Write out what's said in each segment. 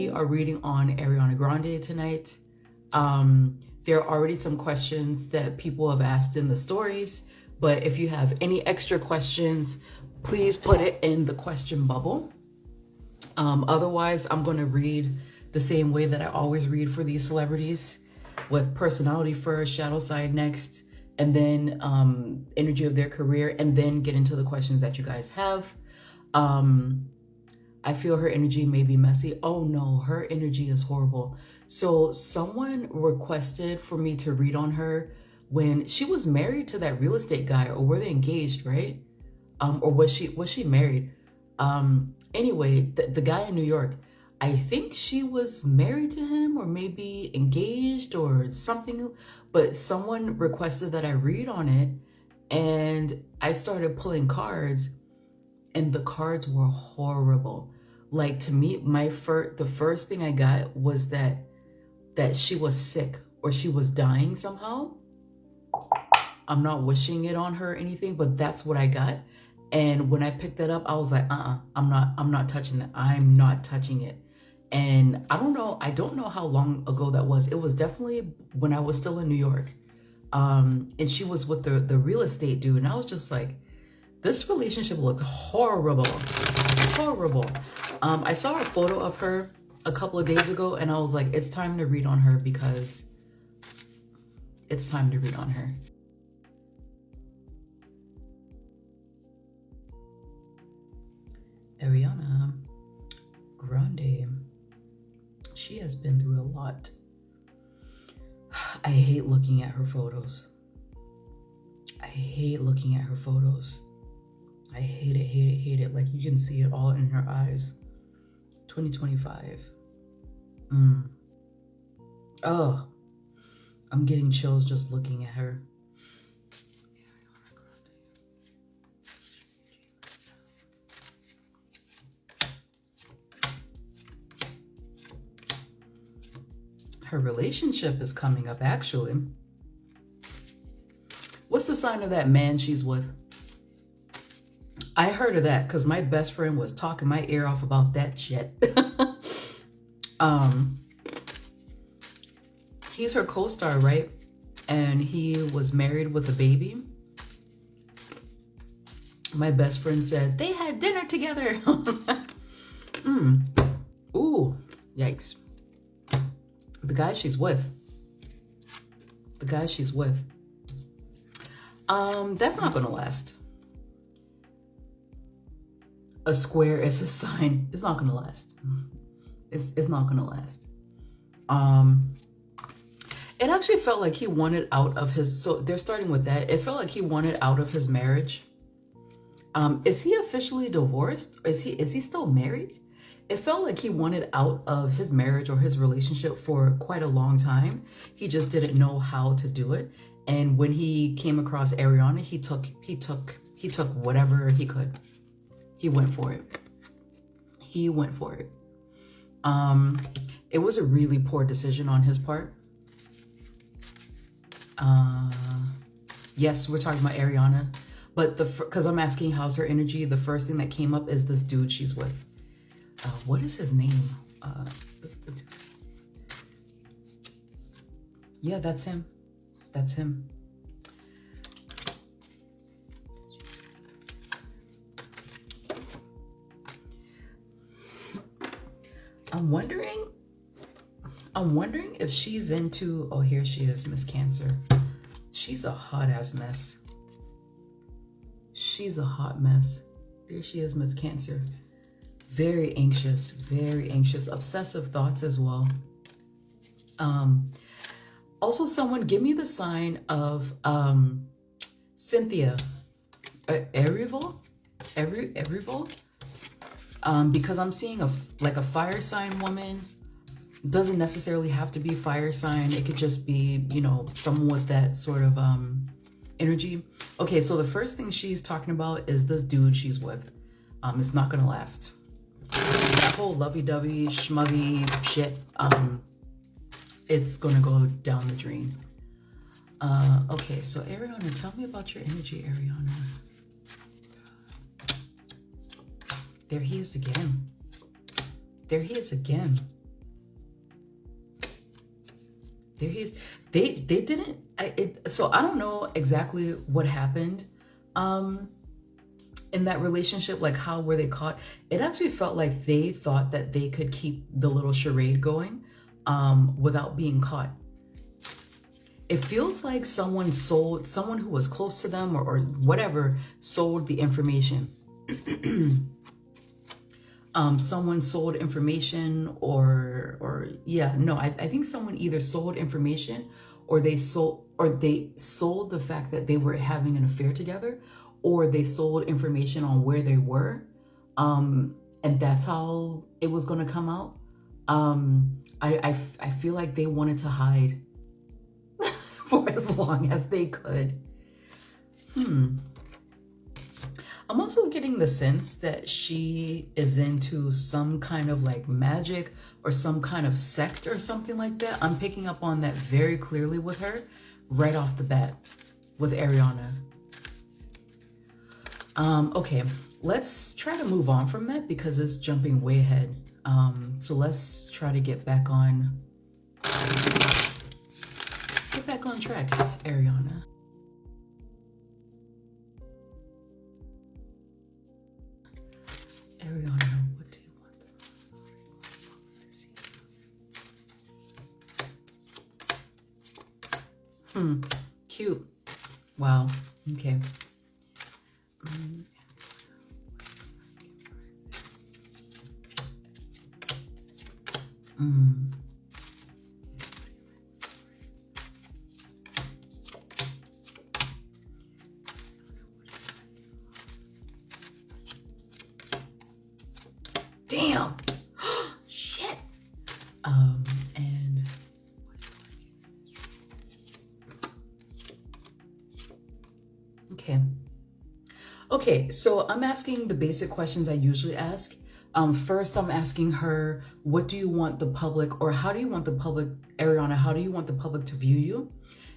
we are reading on Ariana Grande tonight. There are already some questions that people have asked in the stories, but if you have any extra questions, please put it in the question bubble. Otherwise, I'm going to read the same way that I always read for these celebrities, with personality first, shadow side next, and then energy of their career, and then get into the questions that you guys have. I feel her energy may be messy. Oh no, her energy is horrible. So someone requested for me to read on her when she was married to that real estate guy, or were they engaged, right? Or was she married? Anyway, the guy in New York, I think she was married to him, or maybe engaged or something, but someone requested that I read on it, and I started pulling cards, and the cards were horrible. Like, to me, the first thing I got was that she was sick, or she was dying somehow. I'm not wishing it on her or anything, but that's what I got. And when I picked that up, I was like, I'm not touching that. I'm not touching it. And I don't know how long ago that was. It was definitely when I was still in New York. And she was with the real estate dude. And I was just like, this relationship looked horrible. Horrible. I saw a photo of her a couple of days ago, and I was like, it's time to read on her, because it's time to read on her. Ariana Grande. She has been through a lot. I hate looking at her photos. I hate looking at her photos. I hate it, hate it, hate it. Like, you can see it all in her eyes. 2025. Oh, I'm getting chills just looking at her. Her relationship is coming up, actually. What's the sign of that man she's with? I heard of that because my best friend was talking my ear off about that shit. He's her co-star, right? And he was married with a baby. My best friend said they had dinner together. Ooh, yikes. The guy she's with. The guy she's with. That's not gonna last. A square is a sign. It's not gonna last. It's not gonna last. It actually felt like he wanted out of his, so they're starting with that. It felt like he wanted out of his marriage. Is he officially divorced? Is he still married? It felt like he wanted out of his marriage or his relationship for quite a long time. He just didn't know how to do it. And when he came across Ariana, he took whatever he could. He went for it. He went for it. It was a really poor decision on his part. Yes, we're talking about Ariana, but because I'm asking how's her energy, the first thing that came up is this dude she's with. What is his name? Is the dude? Yeah, that's him. That's him. I'm wondering if she's into, oh, here she is, Miss Cancer. She's a hot ass mess. She's a hot mess. There she is, Miss Cancer. Very anxious, obsessive thoughts as well. Also, someone give me the sign of Cynthia Erivo, because I'm seeing a fire sign woman. Doesn't necessarily have to be fire sign. It could just be, you know, someone with that sort of energy. Okay, so the first thing she's talking about is this dude she's with. It's not gonna last. That whole lovey-dovey, schmovey shit, it's gonna go down the drain. Okay, so Ariana, tell me about your energy, Ariana. There he is again. There he is again. There he is. They didn't. So I don't know exactly what happened in that relationship. Like, how were they caught? It actually felt like they thought that they could keep the little charade going without being caught. It feels like someone who was close to them or whatever sold the information. Someone sold information or yeah, no, I think someone either sold information or they sold the fact that they were having an affair together, or they sold information on where they were. And that's how it was going to come out. I feel like they wanted to hide for as long as they could. I'm also getting the sense that she is into some kind of like magic or some kind of sect or something like that. I'm picking up on that very clearly with her right off the bat with Ariana. Okay, let's try to move on from that because it's jumping way ahead. So let's try to get back on track, Ariana. Ariana, what do you want to see? Cute. Wow. Okay. Damn. Shit. And okay, so I'm asking the basic questions I usually ask. First, I'm asking her, what do you want the public, or how do you want the public, Ariana, how do you want the public to view you?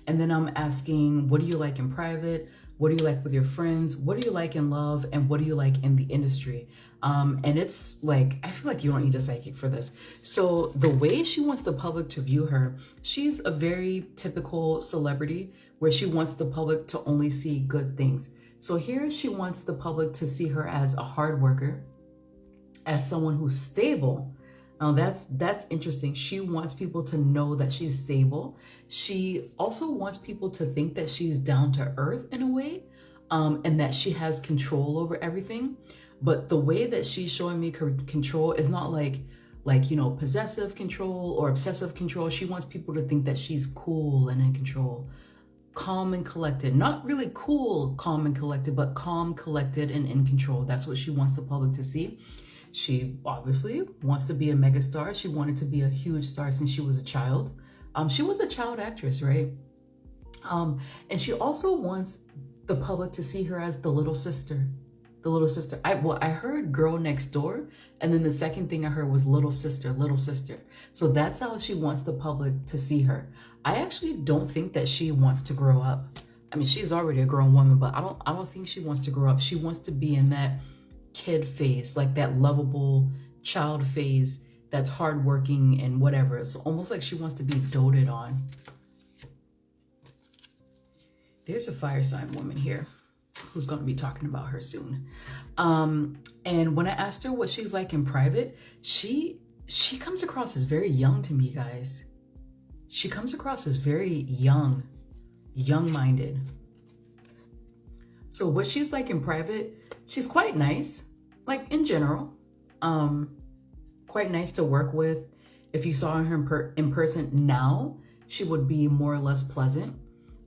And then I'm asking, what do you like in private? What do you like with your friends? What do you like in love? And what do you like in the industry? And it's like, I feel like you don't need a psychic for this. So the way she wants the public to view her, she's a very typical celebrity where she wants the public to only see good things. So here she wants the public to see her as a hard worker, as someone who's stable. Now that's interesting. She wants people to know that she's stable. She also wants people to think that she's down to earth in a way, and that she has control over everything. But the way that she's showing me control is not like, you know, possessive control or obsessive control. She wants people to think that she's cool and in control. Calm and collected. Not really cool, calm and collected, but calm, collected, and in control. That's what she wants the public to see. She obviously wants to be a megastar. She wanted to be a huge star since she was a child. She was a child actress, right? And she also wants the public to see her as the little sister. The little sister. I heard girl next door, and then the second thing I heard was little sister, little sister. So that's how she wants the public to see her. I actually don't think that she wants to grow up. I mean, she's already a grown woman, but I don't think she wants to grow up. She wants to be in that kid phase, like that lovable child phase that's hardworking and whatever. It's almost like she wants to be doted on. There's a fire sign woman here who's going to be talking about her soon. And when I asked her what she's like in private, she comes across as very young to me, guys. She comes across as very young-minded. So what she's like in private, she's quite nice, like in general. Quite nice to work with. If you saw her in person now, she would be more or less pleasant.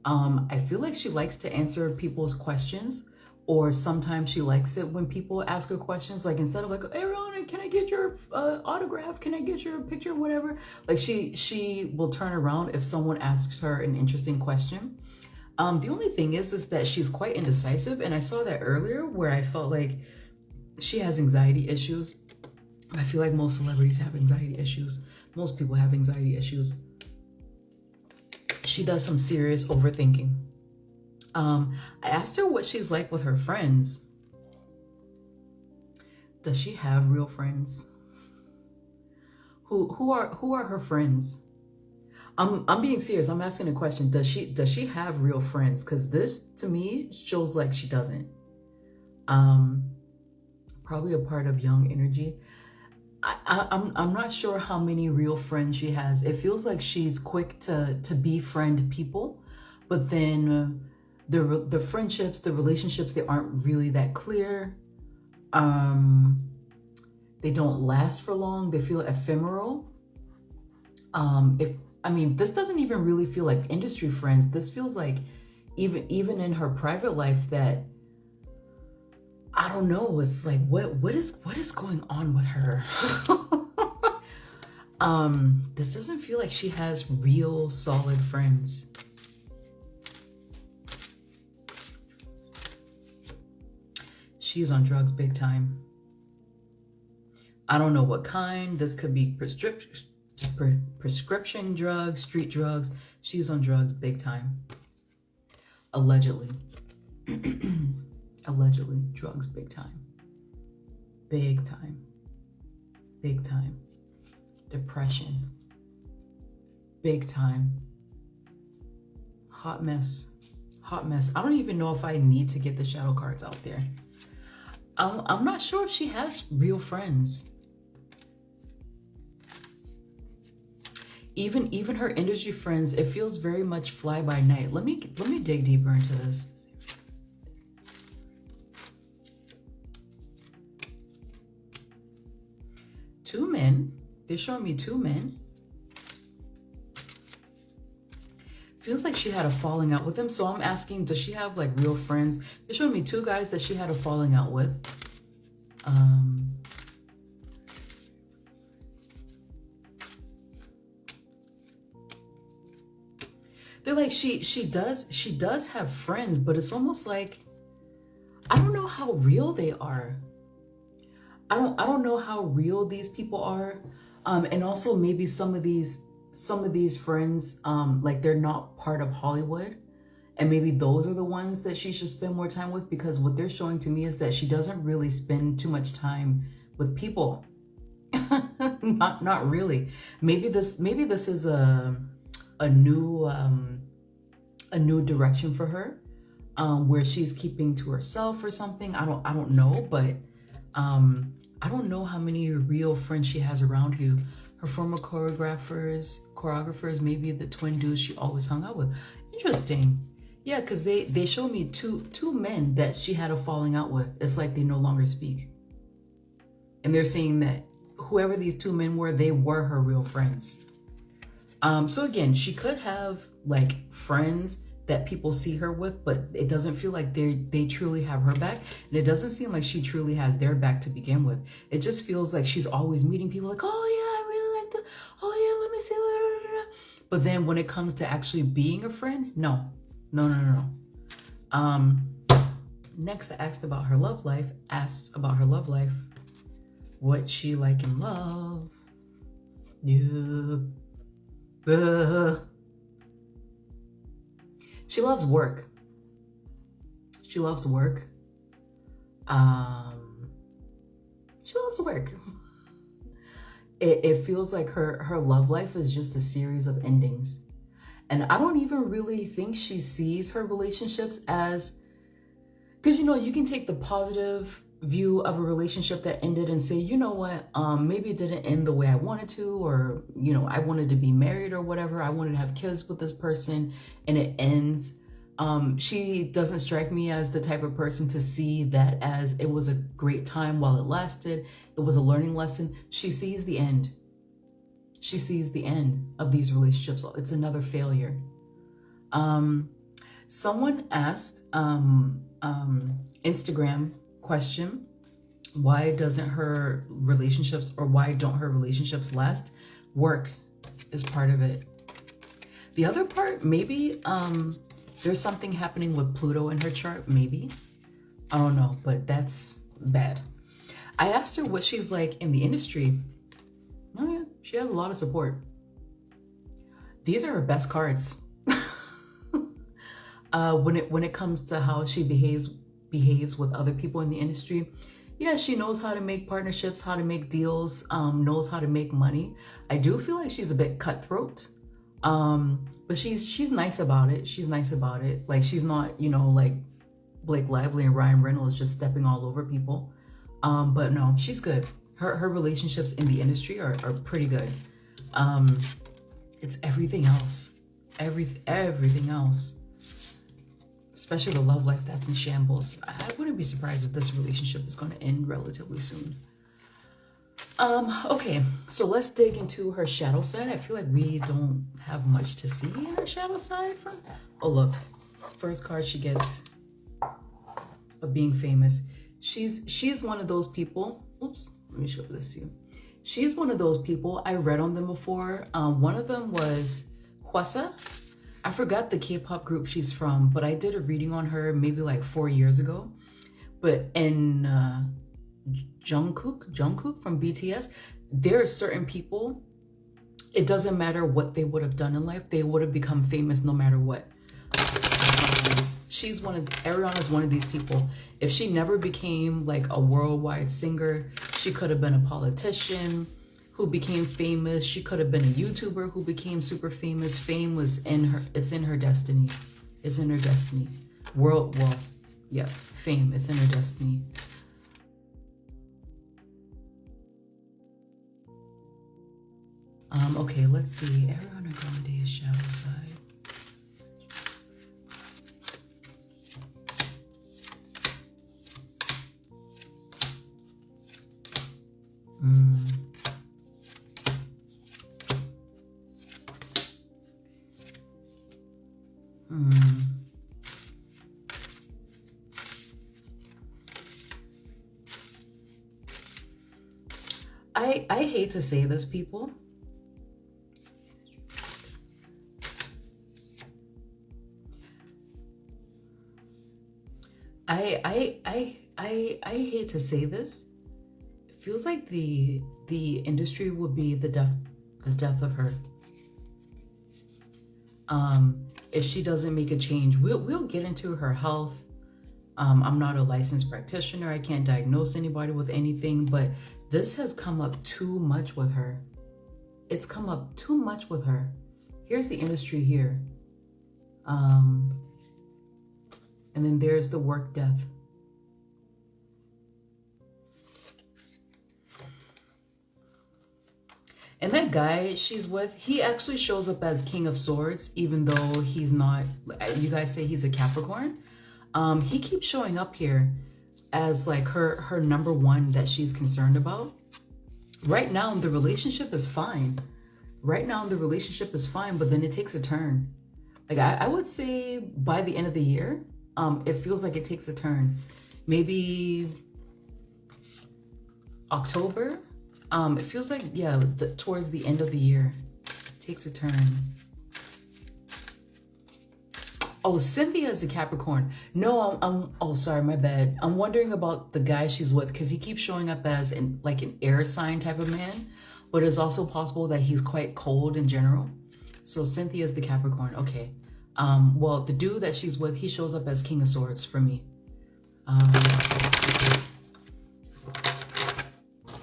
I feel like she likes to answer people's questions, or sometimes she likes it when people ask her questions, like instead of like, hey, Ariana, can I get your autograph? Can I get your picture? Whatever. Like she will turn around if someone asks her an interesting question. The only thing is that she's quite indecisive. And I saw that earlier where I felt like she has anxiety issues. I feel like most celebrities have anxiety issues. Most people have anxiety issues. She does some serious overthinking. I asked her what she's like with her friends. Does she have real friends? Who are her friends? I'm being serious. I'm asking a question. Does she have real friends? Because this to me shows like she doesn't. Um, Probably a part of young energy. I'm not sure how many real friends she has. It feels like she's quick to befriend people, but then the friendships, the relationships, they aren't really that clear. Um, they don't last for long. They feel ephemeral. If I mean, this doesn't even really feel like industry friends. This feels like even in her private life that I don't know. It's like what is going on with her? This doesn't feel like she has real solid friends. She's on drugs big time. I don't know what kind. This could be prescription drugs, street drugs. She's on drugs big time. Allegedly. Allegedly, drugs big time. Big time. Big time. Depression. Big time. Hot mess. Hot mess. I don't even know if I need to get the shadow cards out there. I'm not sure if she has real friends. Even her industry friends, it feels very much fly by night. Let me dig deeper into this. Two men. They're showing me two men. Feels like she had a falling out with him. So I'm asking, does she have like real friends? They're showing me two guys that she had a falling out with. They're like she does have friends, but it's almost like I don't know how real they are. I don't know how real these people are. And also maybe some of these friends, like they're not part of Hollywood. And maybe those are the ones that she should spend more time with, because what they're showing to me is that she doesn't really spend too much time with people. not really. Maybe this is a new direction for her, where she's keeping to herself or something. I don't know, but I don't know how many real friends she has around you. Her former choreographers, maybe the twin dudes she always hung out with. Interesting. Yeah, because they show me two men that she had a falling out with. It's like they no longer speak. And they're saying that whoever these two men were, they were her real friends. So again, she could have like friends that people see her with, but it doesn't feel like they truly have her back. And it doesn't seem like she truly has their back to begin with. It just feels like she's always meeting people like, oh yeah, I really like that. Oh yeah, let me see. But then when it comes to actually being a friend, no. Next, I asked about her love life. What she like in love. Yeah. She loves work. She loves work. It feels like her love life is just a series of endings. And I don't even really think she sees her relationships as, because you can take the positive view of a relationship that ended and say, you know what, maybe it didn't end the way I wanted to, or I wanted to be married or whatever, I wanted to have kids with this person, and it ends. She doesn't strike me as the type of person to see that as it was a great time while it lasted, it was a learning lesson. She sees the end. She sees the end of these relationships. It's another failure. Someone asked Instagram question, why don't her relationships last? Work is part of it. The other part, maybe there's something happening with Pluto in her chart, maybe. I don't know, but that's bad. I asked her what she's like in the industry. Oh yeah, she has a lot of support. These are her best cards. When it comes to how she behaves with other people in the industry, yeah, she knows how to make partnerships, how to make deals, knows how to make money. I do feel like she's a bit cutthroat. But she's nice about it. She's nice about it. Like she's not, you know, like Blake Lively and Ryan Reynolds just stepping all over people. But no, she's good. Her relationships in the industry are pretty good. It's everything else. Everything else. Especially the love life that's in shambles. I wouldn't be surprised if this relationship is going to end relatively soon. Okay, so let's dig into her shadow side. I feel like we don't have much to see in her shadow side from. Oh look, first card she gets of being famous. She's one of those people. Oops, let me show this to you. She's one of those people. I read on them before. One of them was Hwasa. I forgot the K-pop group she's from, but I did a reading on her maybe like 4 years ago. But in Jungkook from BTS, there are certain people, it doesn't matter what they would have done in life, they would have become famous no matter what. Ariana's one of these people. If she never became like a worldwide singer, she could have been a politician who became famous. She could have been a YouTuber who became super famous. Fame was it's in her destiny. It's in her destiny. Fame, it's in her destiny. Okay, let's see. Ariana Grande's shadow side. I hate to say this, people. I hate to say this. It feels like the industry would be the death of her. If she doesn't make a change. We'll get into her health. I'm not a licensed practitioner. I can't diagnose anybody with anything, but this has come up too much with her. It's come up too much with her. Here's the industry here. And then there's the work death. And that guy she's with, he actually shows up as King of Swords, even though he's not, you guys say he's a Capricorn. He keeps showing up here as like her number one that she's concerned about. Right now, the relationship is fine. Right now, the relationship is fine, but then it takes a turn. Like I would say by the end of the year, it feels like it takes a turn. Maybe October. It feels like, yeah, towards the end of the year, it takes a turn. Oh, Cynthia is a Capricorn. No, oh, sorry, my bad. I'm wondering about the guy she's with because he keeps showing up as an air sign type of man, but it's also possible that he's quite cold in general. So Cynthia is the Capricorn. Okay. Well, the dude that she's with, he shows up as King of Swords for me.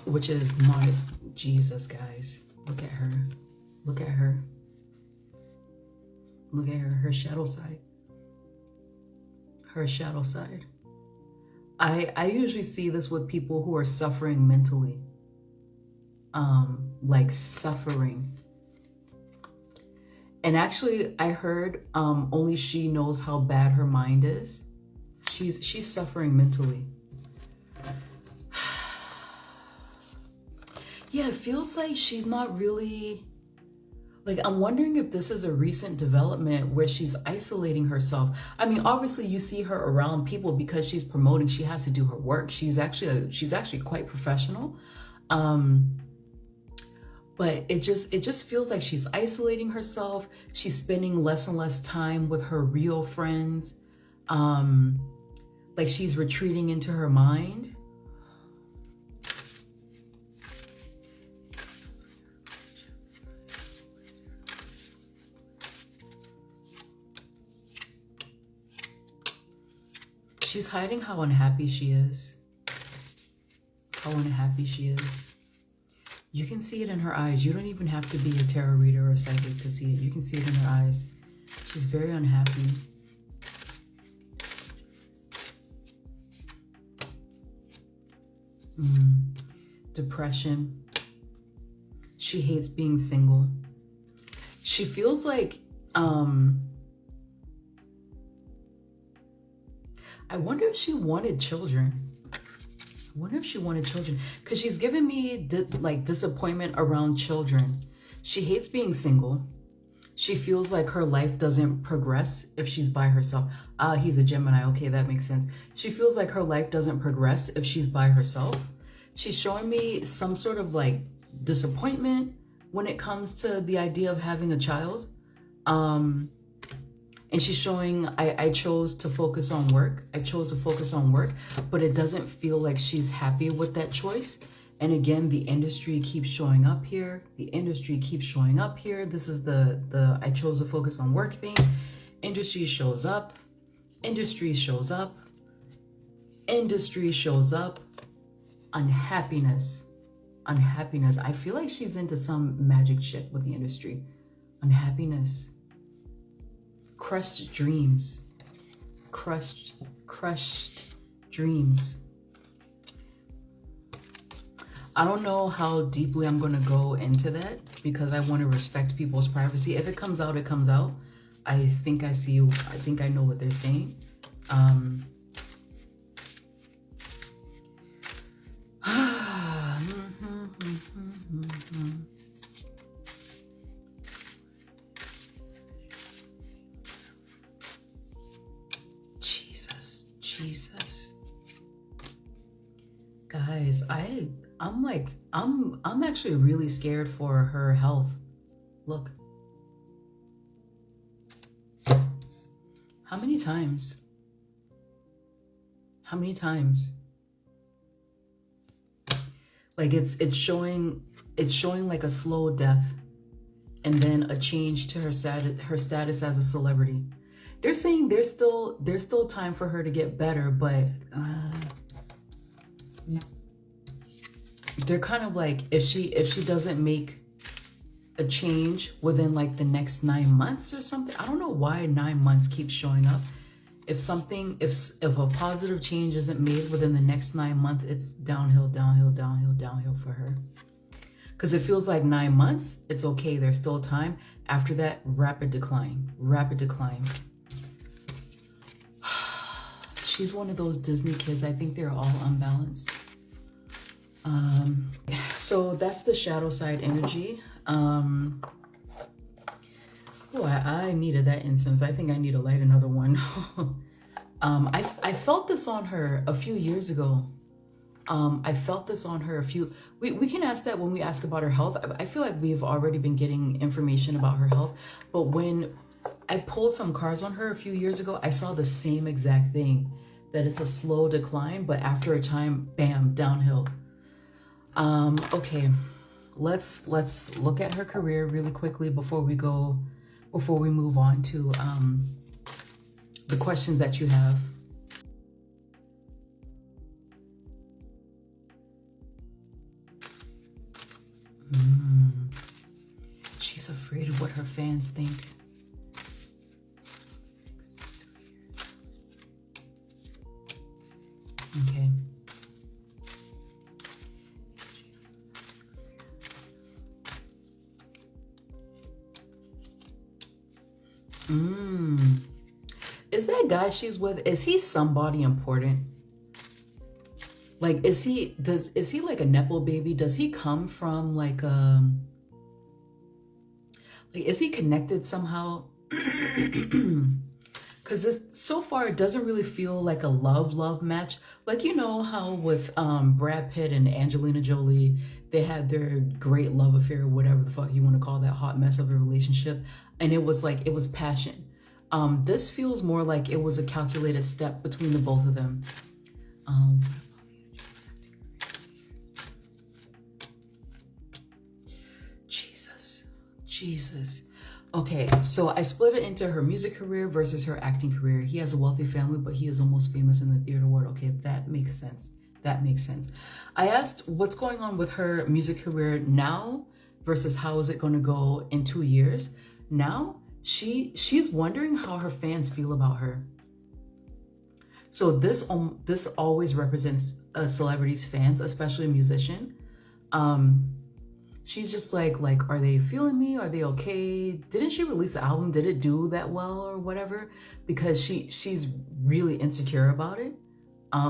Which is Monet. Jesus, guys. Look at her. Look at her. Look at her shadow side. Her shadow side. I usually see this with people who are suffering mentally. Like suffering. And actually, I heard only she knows how bad her mind is. She's suffering mentally. Yeah, it feels like she's not really... Like, I'm wondering if this is a recent development where she's isolating herself. I mean, obviously you see her around people because she's promoting. She has to do her work. She's actually quite professional. But it just feels like she's isolating herself. She's spending less and less time with her real friends. Like she's retreating into her mind. She's hiding how unhappy she is. How unhappy she is. You can see it in her eyes. You don't even have to be a tarot reader or a psychic to see it. You can see it in her eyes. She's very unhappy. Depression. She hates being single. She feels like, I wonder if she wanted children. I wonder if she wanted children, because she's giving me like disappointment around children. She hates being single. She feels like her life doesn't progress if she's by herself. He's a Gemini. Okay, that makes sense. She feels like her life doesn't progress if she's by herself. She's showing me some sort of like disappointment when it comes to the idea of having a child. And she's showing, I chose to focus on work. I chose to focus on work, but it doesn't feel like she's happy with that choice. And again, the industry keeps showing up here. The industry keeps showing up here. This is the I chose to focus on work thing. Industry shows up. Industry shows up. Industry shows up. Unhappiness. Unhappiness. I feel like she's into some magic shit with the industry. Unhappiness. Crushed dreams. Crushed dreams. I don't know how deeply I'm going to go into that because I want to respect people's privacy. If it comes out, it comes out. I think I know what they're saying. Jesus. Guys, I'm actually really scared for her health. Look. How many times? How many times? Like it's showing like a slow death and then a change to her status as a celebrity. They're saying there's still time for her to get better, but they're kind of like, if she doesn't make a change within like the next 9 months or something. I don't know why 9 months keeps showing up. If a positive change isn't made within the next 9 months, it's downhill for her. Because it feels like 9 months, it's okay, there's still time. After that, rapid decline. She's one of those Disney kids. I think they're all unbalanced. So that's the shadow side energy. I needed that incense. I think I need to light another one. I felt this on her a few years ago. We can ask that when we ask about her health. I feel like we've already been getting information about her health, but when I pulled some cards on her a few years ago, I saw the same exact thing, that it's a slow decline, but after a time, bam, downhill. Okay, let's look at her career really quickly before we move on to the questions that you have. She's afraid of what her fans think. Okay. Is that guy she's with, is he somebody important? Like, is he like a Nepo baby? Does he come from like is he connected somehow? Because so far it doesn't really feel like a love match. Like, you know how with Brad Pitt and Angelina Jolie, they had their great love affair, whatever the fuck you want to call that hot mess of a relationship, and it was passion. This feels more like it was a calculated step between the both of them. Jesus. Okay, so I split it into her music career versus her acting career. He has a wealthy family, but he is almost famous in the theater world. Okay, that makes sense. That makes sense. I asked what's going on with her music career now versus how is it going to go in 2 years. Now she's wondering how her fans feel about her. So this always represents a celebrity's fans, especially a musician. She's just like, are they feeling me? Are they okay? Didn't she release an album? Did it do that well or whatever? Because she's really insecure about it.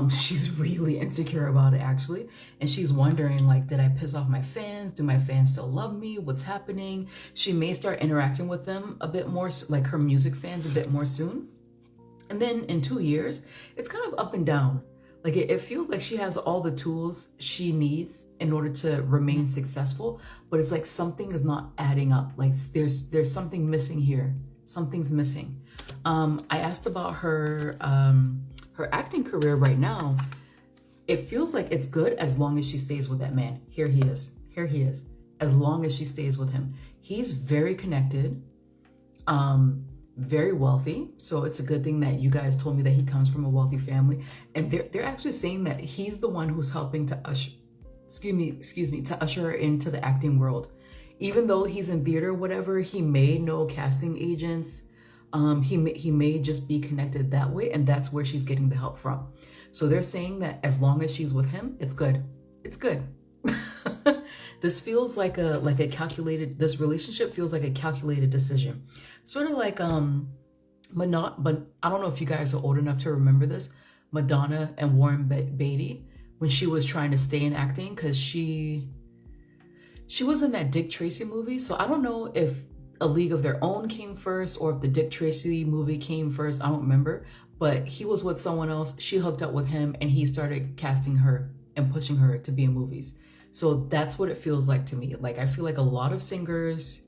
She's really insecure about it actually. And she's wondering like, did I piss off my fans? Do my fans still love me? What's happening? She may start interacting with them a bit more, like her music fans a bit more soon. And then in 2 years, it's kind of up and down. Like it feels like she has all the tools she needs in order to remain successful, but it's like something is not adding up. Like there's something missing here. Something's missing. I asked about her acting career right now. It feels like it's good as long as she stays with that man. Here he is. Here he is. As long as she stays with him. He's very connected. Very wealthy, so it's a good thing that you guys told me that he comes from a wealthy family, and they're actually saying that he's the one who's helping to to usher her into the acting world. Even though he's in theater, whatever, he may know casting agents. He may just be connected that way, and that's where she's getting the help from. So they're saying that as long as she's with him, it's good. It's good. This feels like a calculated, this relationship feels like a calculated decision. Sort of like, but I don't know if you guys are old enough to remember this, Madonna and Warren Beatty, when she was trying to stay in acting, because she was in that Dick Tracy movie. So I don't know if A League of Their Own came first or if the Dick Tracy movie came first. I don't remember, but he was with someone else. She hooked up with him and he started casting her and pushing her to be in movies. So that's what it feels like to me. Like, I feel like a lot of singers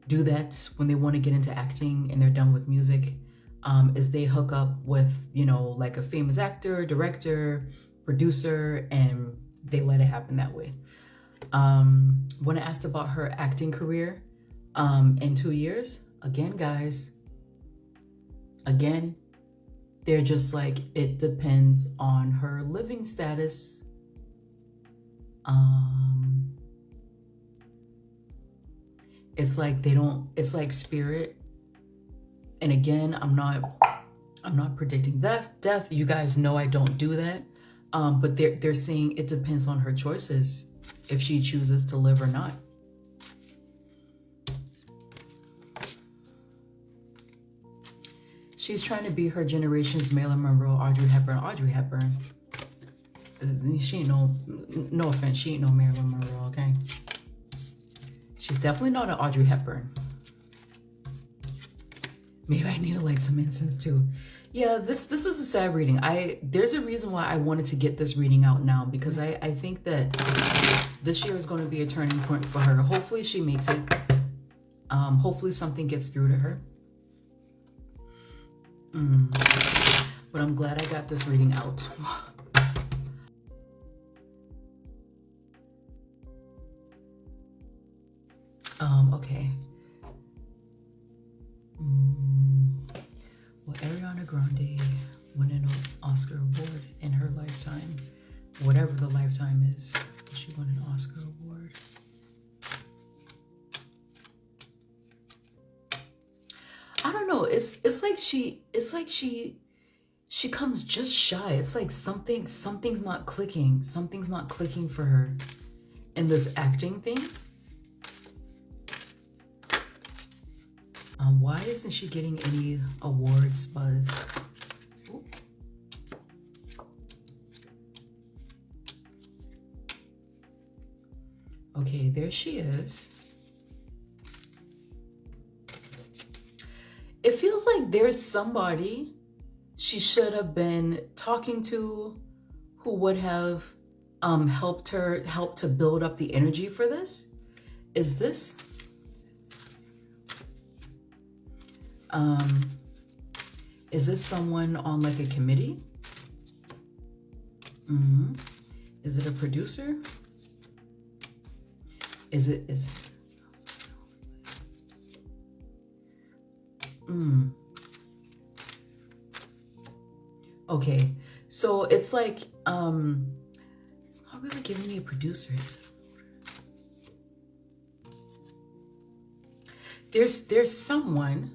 do that when they want to get into acting and they're done with music, is they hook up with, you know, like a famous actor, director, producer, and they let it happen that way. When I asked about her acting career in 2 years, again, guys, again, they're just like, it depends on her living status. It's like it's like spirit. And again, I'm not predicting death. You guys know I don't do that. But they're saying it depends on her choices if she chooses to live or not. She's trying to be her generation's Marilyn Monroe, Audrey Hepburn. She ain't no offense, she ain't no Marilyn Monroe, okay? She's definitely not an Audrey Hepburn. Maybe I need to light some incense too. Yeah, this is a sad reading. There's a reason why I wanted to get this reading out now, because I think that this year is going to be a turning point for her. Hopefully she makes it. Hopefully something gets through to her. But I'm glad I got this reading out. Okay. Well, Ariana Grande won an Oscar award in her lifetime. Whatever the lifetime is, she won an Oscar award. I don't know. It's like she comes just shy. It's like something's not clicking. Something's not clicking for her in this acting thing. Why isn't she getting any awards buzz? Ooh. Okay, there she is. It feels like there's somebody she should have been talking to who would have helped to build up the energy for this. Is this? Is this someone on like a committee? Is it a producer? Is it? Okay, so it's like really giving me a producer. There's someone,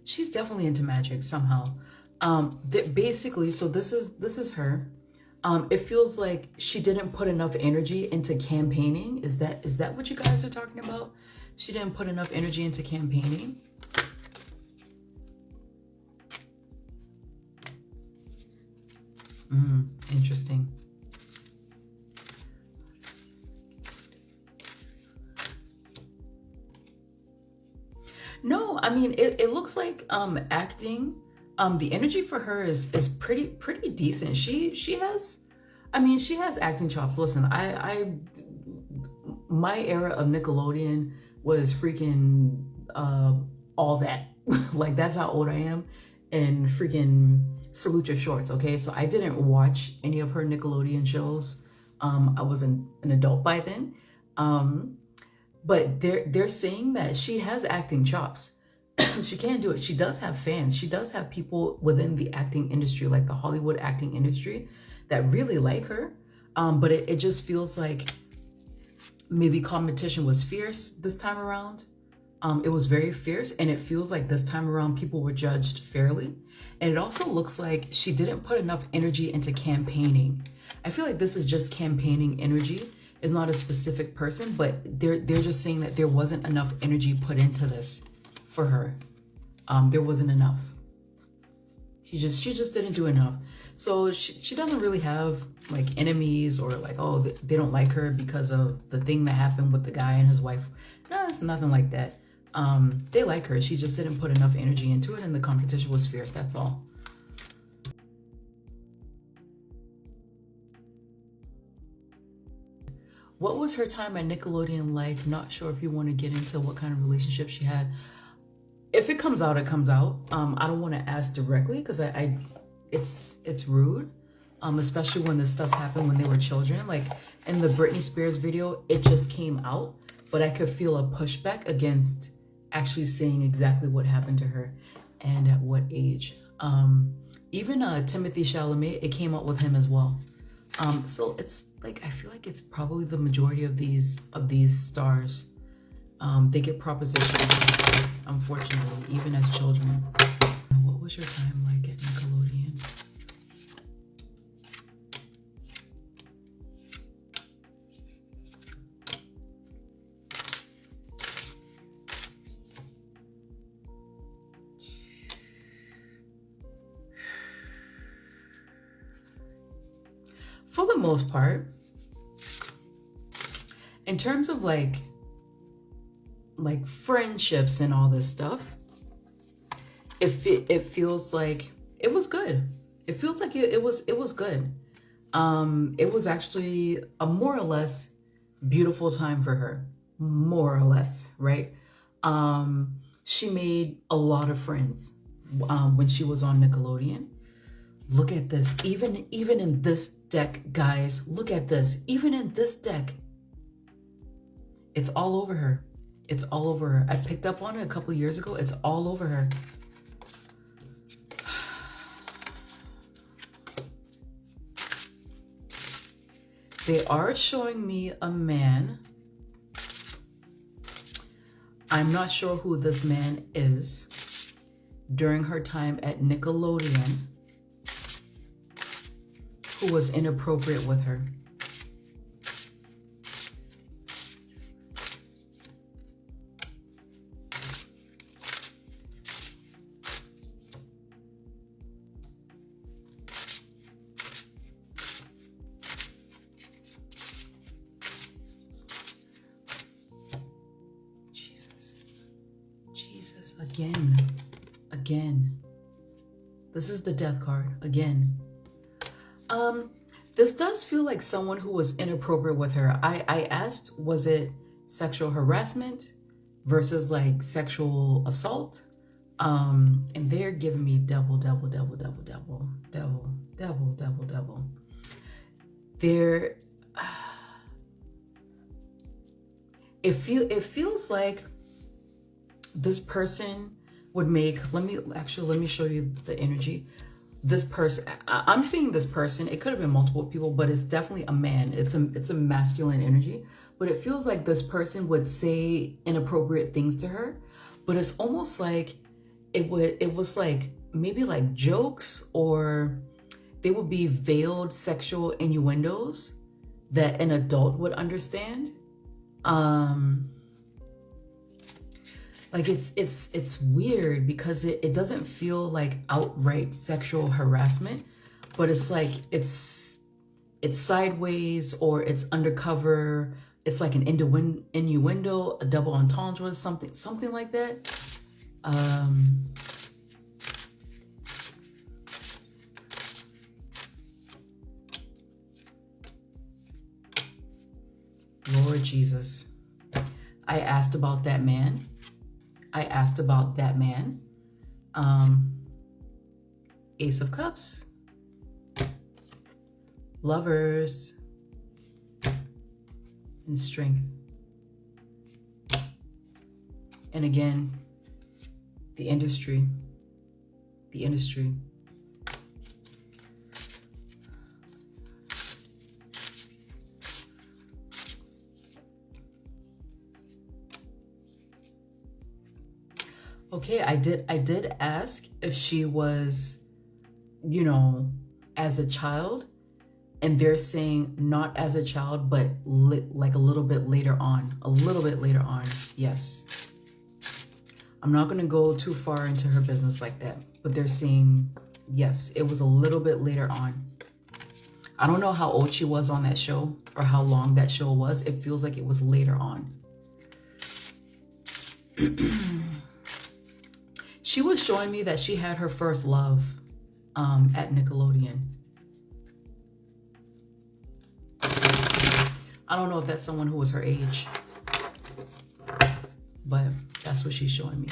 she's definitely into magic somehow. That basically, so this is her. It feels like she didn't put enough energy into campaigning. Is that what you guys are talking about? She didn't put enough energy into campaigning. Interesting. No, I mean it looks like acting. The energy for her is pretty decent. She has, I mean, she has acting chops. Listen, I my era of Nickelodeon was freaking all that. Like that's how old I am. And freaking salute your shorts, okay? So I didn't watch any of her Nickelodeon shows. I was an adult by then. But they're saying that she has acting chops. She can do it. She does have fans. She does have people within the acting industry, like the Hollywood acting industry, that really like her. But it just feels like maybe competition was fierce this time around. It was very fierce, and it feels like this time around people were judged fairly. And it also looks like she didn't put enough energy into campaigning. I feel like this is just campaigning energy. It's not a specific person, but they're just saying that there wasn't enough energy put into this for her. There wasn't enough. She just didn't do enough. So she doesn't really have like enemies or like, oh, they don't like her because of the thing that happened with the guy and his wife. No, it's nothing like that. They like her. She just didn't put enough energy into it, and the competition was fierce. That's all. What was her time at Nickelodeon like? Not sure if you want to get into what kind of relationship she had. If it comes out, it comes out. I don't want to ask directly because it's rude. Especially when this stuff happened when they were children. Like in the Britney Spears video, it just came out, but I could feel a pushback against actually saying exactly what happened to her and at what age. Even Timothy Chalamet, it came out with him as well. So it's like, I feel like it's probably the majority of these stars. They get propositioned, unfortunately, even as children. What was your time like at Nickelodeon? For the most part, in terms of like friendships and all this stuff, it feels like it was good. It feels like it was good. It was actually a more or less beautiful time for her, more or less, right? She made a lot of friends when she was on Nickelodeon. Look at this. Even in this deck, guys, look at this. Even in this deck, it's all over her. It's all over her. I picked up on it a couple years ago. It's all over her. They are showing me a man. I'm not sure who this man is. During her time at Nickelodeon, who was inappropriate with her. Jesus, again. This is the death card, again. This does feel like someone who was inappropriate with her. I asked, was it sexual harassment versus like sexual assault? And they're giving me devil. They're, it feels like this person would make, let me show you the energy. this person, I'm seeing this person, it could have been multiple people, but it's definitely a man. It's a masculine energy, but it feels like this person would say inappropriate things to her, but it's almost like it was like maybe like jokes, or they would be veiled sexual innuendos that an adult would understand. Like it's weird because it doesn't feel like outright sexual harassment, but it's like it's sideways, or it's undercover. It's like an innuendo, a double entendre, something like that. Lord Jesus. I asked about that man. Ace of Cups. Lovers. And Strength. And again, the industry. Okay, I did ask if she was, you know, as a child, and they're saying not as a child, but like a little bit later on. Yes. I'm not going to go too far into her business like that, but they're saying, yes, it was a little bit later on. I don't know how old she was on that show or how long that show was. It feels like it was later on. She was showing me that she had her first love at Nickelodeon. I don't know if that's someone who was her age, but that's what she's showing me.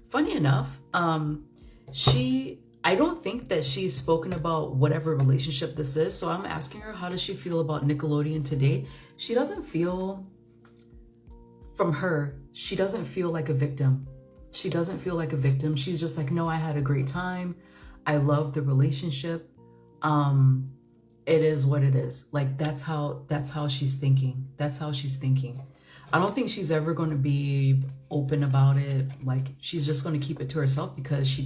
Funny enough, I don't think that she's spoken about whatever relationship this is. So I'm asking her, how does she feel about Nickelodeon today? She doesn't feel, from her, she doesn't feel like a victim. She's just like, no, I had a great time. I love the relationship. It is what it is. Like, that's how she's thinking. I don't think she's ever going to be open about it. Like, she's just going to keep it to herself because it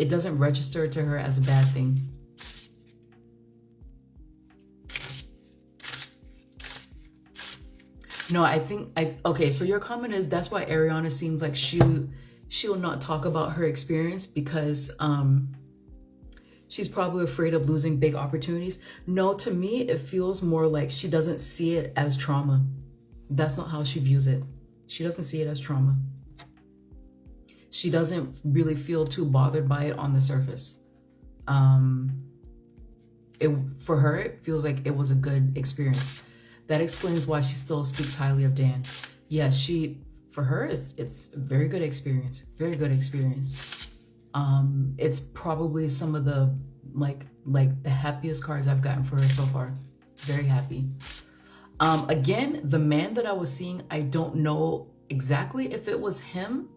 doesn't register to her as a bad thing. No, okay, so your comment is that's why Ariana seems like she'll not talk about her experience because she's probably afraid of losing big opportunities. No, to me, it feels more like she doesn't see it as trauma. That's not how she views it. She doesn't see it as trauma. She doesn't really feel too bothered by it on the surface. For her, it feels like it was a good experience. That explains why she still speaks highly of Dan. Yeah, for her, it's a very good experience. It's probably some of the like the happiest cards I've gotten for her so far. Very happy. Again, the man that I was seeing, I don't know exactly if it was him.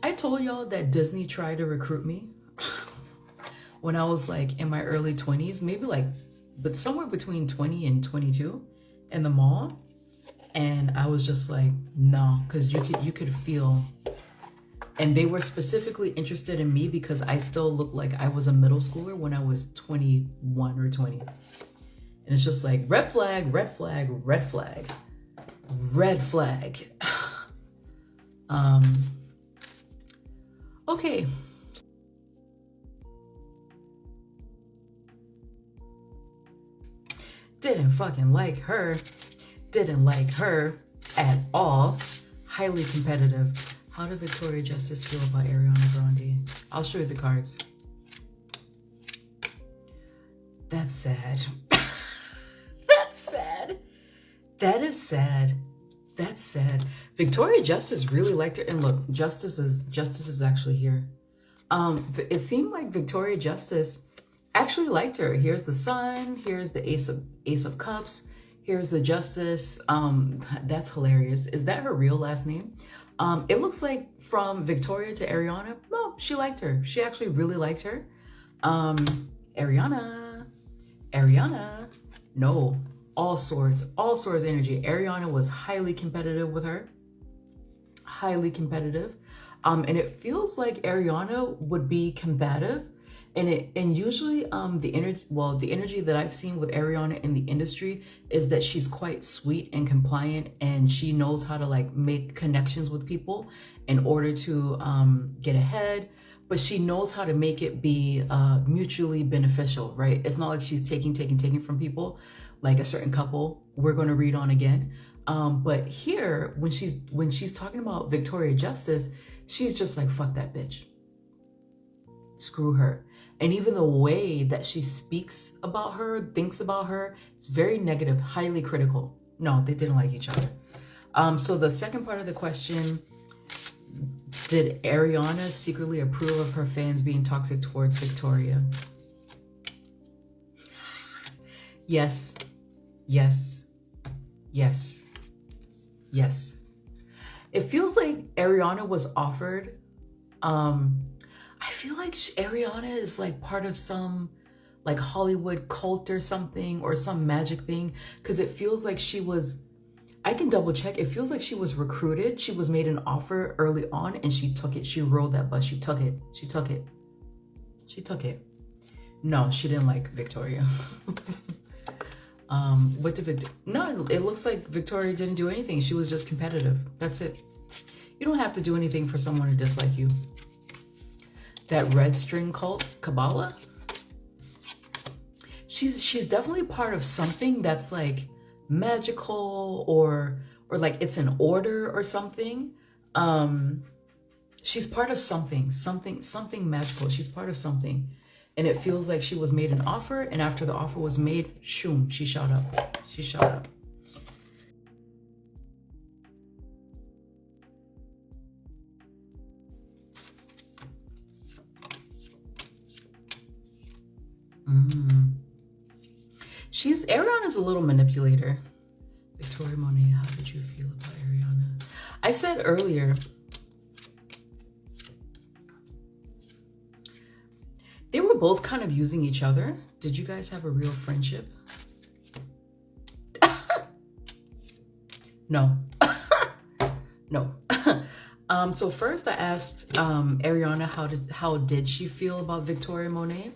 I told y'all that Disney tried to recruit me when I was like in my early 20s, but somewhere between 20 and 22 in the mall. And I was just like, no, because you could feel, and they were specifically interested in me because I still looked like I was a middle schooler when I was 21 or 20. And it's just like, red flag. Okay. Didn't fucking like her. Didn't like her at all. Highly competitive. How did Victoria Justice feel about Ariana Grande? I'll show you the cards. That's sad. That's sad. That is sad. That's sad. Victoria Justice really liked her. And look, Justice is actually here. It seemed like Victoria Justice actually liked her. Here's the Sun. Here's the Ace of Cups. Here's the Justice. That's hilarious. Is that her real last name? It looks like from Victoria to Ariana. No, she liked her. She actually really liked her. Ariana. No, all swords energy. Ariana was highly competitive with her. Highly competitive. And it feels like Ariana would be combative. And usually the energy that I've seen with Ariana in the industry is that she's quite sweet and compliant, and she knows how to like make connections with people in order to get ahead, but she knows how to make it be mutually beneficial, right? It's not like she's taking from people like a certain couple we're going to read on again. But here, when she's talking about Victoria Justice, she's just like, fuck that bitch. Screw her. And even the way that she speaks about her, thinks about her, it's very negative, highly critical. No, they didn't like each other. So the second part of the question, did Ariana secretly approve of her fans being toxic towards Victoria? Yes. It feels like Ariana was offered, I feel like Ariana is like part of some like Hollywood cult or something, or some magic thing, because it feels like she was, I can double check, it feels like she was recruited, she was made an offer early on and she took it. She rode that bus, she took it. No, she didn't like Victoria. What did no, it looks like Victoria didn't do anything. She was just competitive. That's it. You don't have to do anything for someone to dislike you. That red string cult, Kabbalah, she's definitely part of something that's like magical, or like it's an order or something. She's part of something magical. She's part of something. And it feels like she was made an offer, and after the offer was made, shoom, she shot up. Ariana's a little manipulator. Victoria Monet, how did you feel about Ariana? I said earlier, they were both kind of using each other. Did you guys have a real friendship? No. No. So first I asked Ariana how did she feel about Victoria Monet?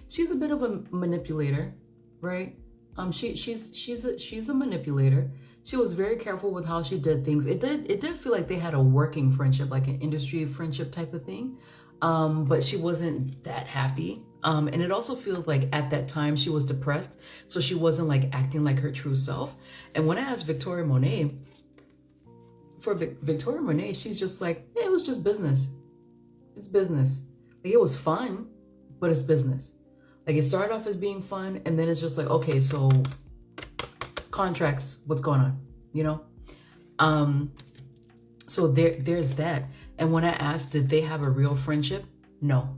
She's a bit of a manipulator, right? She's a manipulator. She was very careful with how she did things. It did feel like they had a working friendship, like an industry friendship type of thing. But she wasn't that happy. And it also feels like at that time she was depressed, so she wasn't like acting like her true self. And when I asked Victoria Monet, for Victoria Monet, she's just like, hey, it was just business. It's business. Like, it was fun, but it's business. Like, it started off as being fun, and then it's just like, okay, so contracts, what's going on, you know? So there's that. And when I asked, did they have a real friendship? No,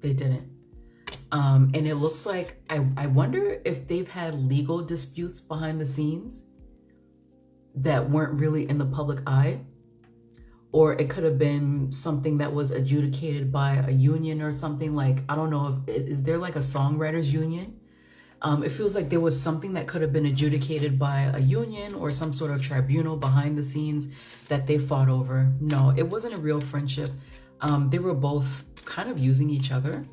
they didn't. And it looks like, I wonder if they've had legal disputes behind the scenes that weren't really in the public eye. Or it could have been something that was adjudicated by a union or something. Like, I don't know, is there like a songwriters union? It feels like there was something that could have been adjudicated by a union or some sort of tribunal behind the scenes that they fought over. No, it wasn't a real friendship. They were both kind of using each other.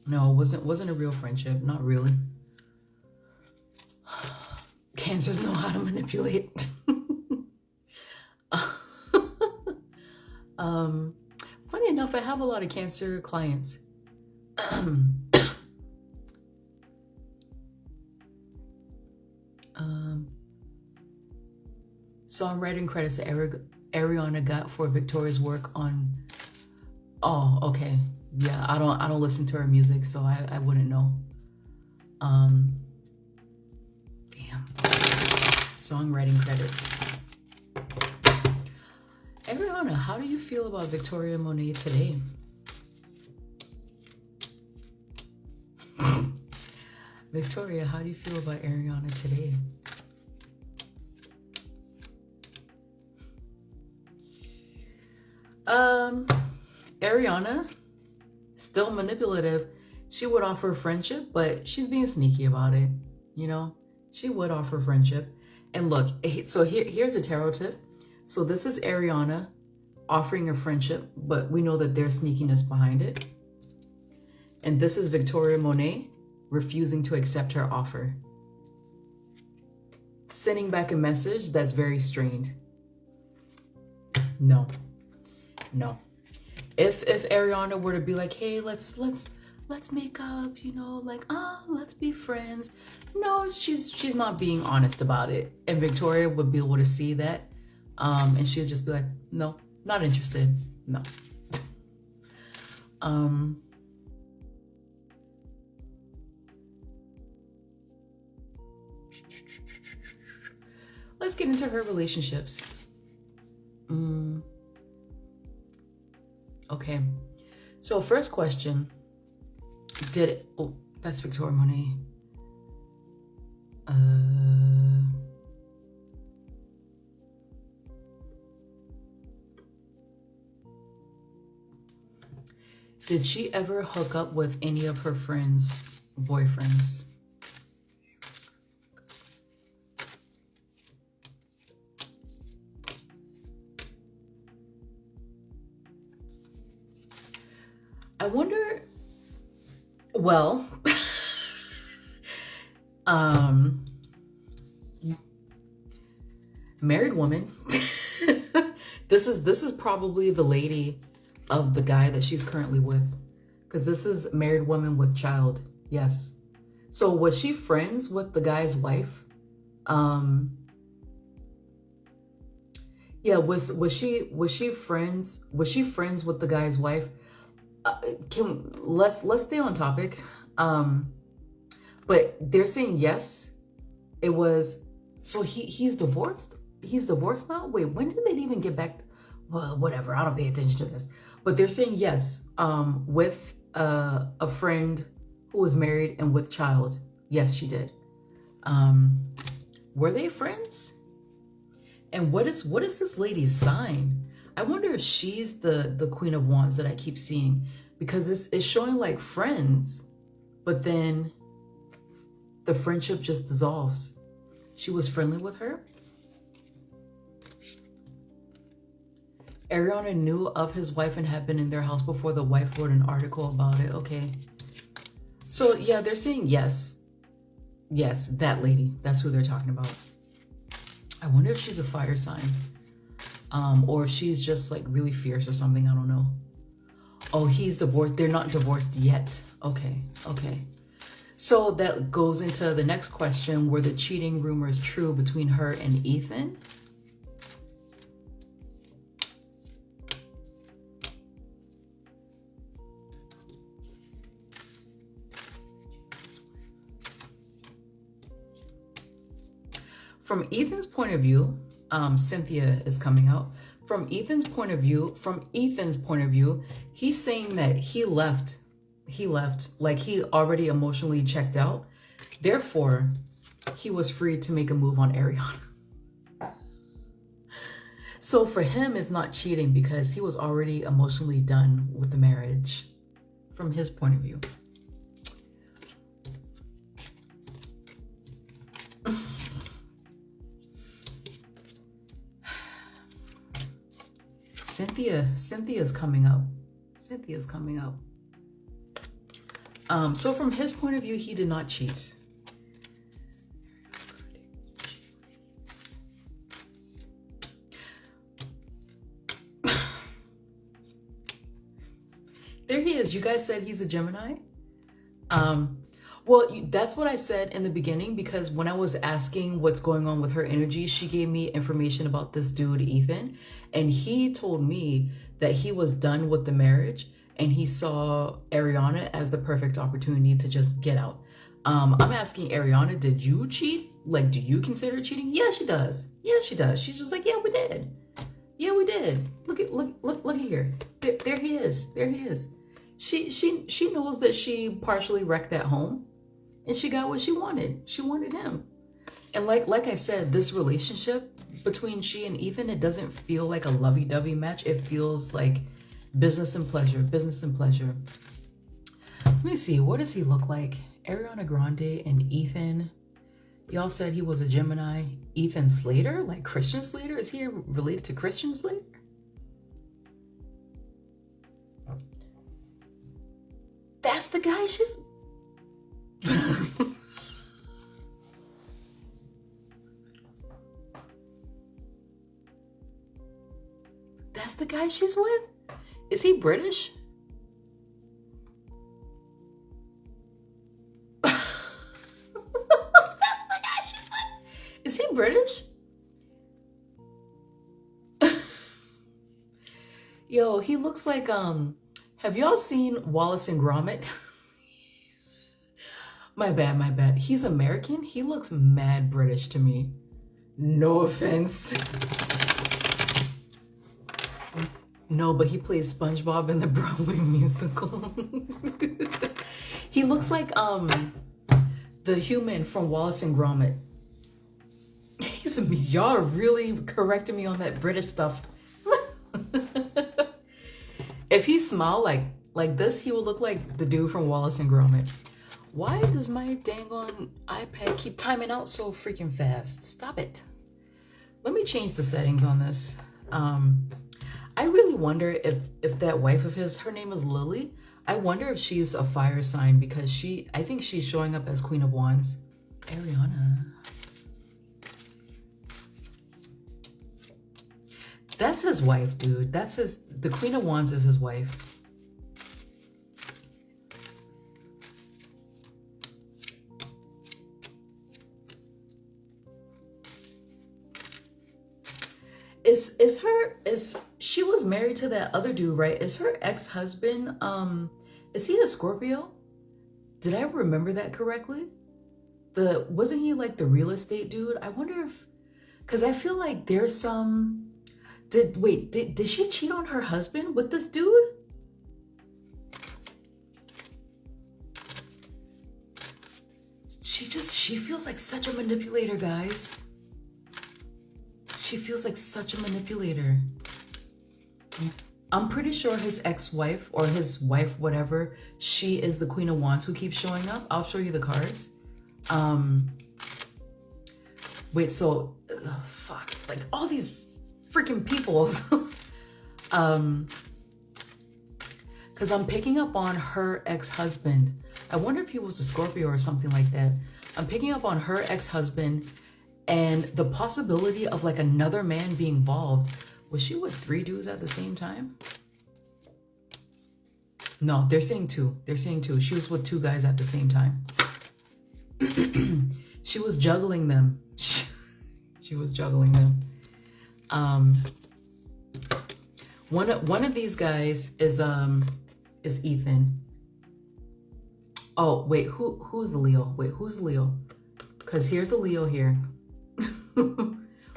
No, it wasn't a real friendship. Not really. Cancers know how to manipulate. Funny enough, I have a lot of Cancer clients. Songwriting credits that Ariana got for Victoria's work on. Oh, okay. Yeah, I don't listen to her music, so I wouldn't know. Um, damn. Songwriting credits. Ariana, how do you feel about Victoria Monet today? Victoria, how do you feel about Ariana today? Ariana, still manipulative. She would offer friendship, but she's being sneaky about it. You know, she would offer friendship. And look, so here's a tarot tip. So this is Ariana offering a friendship, but we know that there's sneakiness behind it. And this is Victoria Monet refusing to accept her offer. Sending back a message that's very strained. No. If Ariana were to be like, hey, let's make up, you know, like, let's be friends. No, she's not being honest about it. And Victoria would be able to see that. And she'd just be like, no, not interested. No. Let's get into her relationships. Okay. So first question, oh, that's Victoria Monet. Did she ever hook up with any of her friends' boyfriends? I wonder, well, married woman. This is probably the lady of the guy that she's currently with, because this is married woman with child. Yes. So was she friends with the guy's wife? Yeah, was she friends with the guy's wife? Let's stay on topic. But they're saying yes, it was, so he's divorced. He's divorced now. Wait, when did they even get back? Well, whatever. I don't pay attention to this. But they're saying yes, with a friend who was married and with child. Yes, she did. Were they friends? And what is this lady's sign? I wonder if she's the Queen of Wands that I keep seeing, because it's showing like friends, but then the friendship just dissolves. She was friendly with her. Ariana knew of his wife and had been in their house before the wife wrote an article about it. Okay. So yeah, they're saying yes. Yes, that lady. That's who they're talking about. I wonder if she's a fire sign. Or if she's just like really fierce or something. I don't know. Oh, he's divorced. They're not divorced yet. Okay. So that goes into the next question. Were the cheating rumors true between her and Ethan? From Ethan's point of view, Cynthia is coming out. From Ethan's point of view, he's saying that he left, like he already emotionally checked out. Therefore, he was free to make a move on Ariana. So for him, it's not cheating because he was already emotionally done with the marriage from his point of view. Cynthia's coming up. So from his point of view, he did not cheat. There he is. You guys said he's a Gemini. Well, that's what I said in the beginning, because when I was asking what's going on with her energy, she gave me information about this dude, Ethan, and he told me that he was done with the marriage and he saw Ariana as the perfect opportunity to just get out. I'm asking Ariana, did you cheat? Like, do you consider cheating? Yeah, she does. Yeah, she does. She's just like, yeah, we did. Yeah, we did. Look at here. There he is. There he is. She knows that she partially wrecked that home, and she got what she wanted. She wanted him. And like I said, this relationship between she and Ethan, it doesn't feel like a lovey-dovey match. It feels like business and pleasure, business and pleasure. Let me see, what does he look like? Ariana Grande and Ethan. Y'all said he was a Gemini. Ethan Slater, like Christian Slater? Is he related to Christian Slater? That's the guy she's... That's the guy she's with? Is he British? Is he British? Yo, he looks like, have y'all seen Wallace and Gromit? My bad. He's American. He looks mad British to me. No offense. No, but he plays SpongeBob in the Broadway musical. He looks like, the human from Wallace and Gromit. Y'all really correcting me on that British stuff. If he smiled like this, he would look like the dude from Wallace and Gromit. Why does my dang on iPad keep timing out so freaking fast? Stop it. Let me change the settings on this. I really wonder if that wife of his, her name is Lily. I wonder if she's a fire sign, because I think she's showing up as Queen of Wands. Ariana. That's his wife, dude. The Queen of Wands is his wife. She was married to that other dude, right? Is her ex-husband, is he a Scorpio? Did I remember that correctly? Wasn't he like the real estate dude? I wonder if, because I feel like there's some, did she cheat on her husband with this dude? She feels like such a manipulator, guys. She feels like such a manipulator. I'm pretty sure his ex-wife or his wife, whatever, she is the Queen of Wands who keeps showing up. I'll show you the cards. Wait, so, fuck, like all these freaking people. Because I'm picking up on her ex-husband. I wonder if he was a Scorpio or something like that. I'm picking up on her ex-husband and the possibility of like another man being involved. Was she with 3 dudes at the same time? No, they're saying 2. They're saying 2. She was with 2 guys at the same time. She was juggling them. She was juggling them. One of these guys is Ethan. Oh, wait, who's the Leo? Wait, who's Leo? Because here's a Leo here.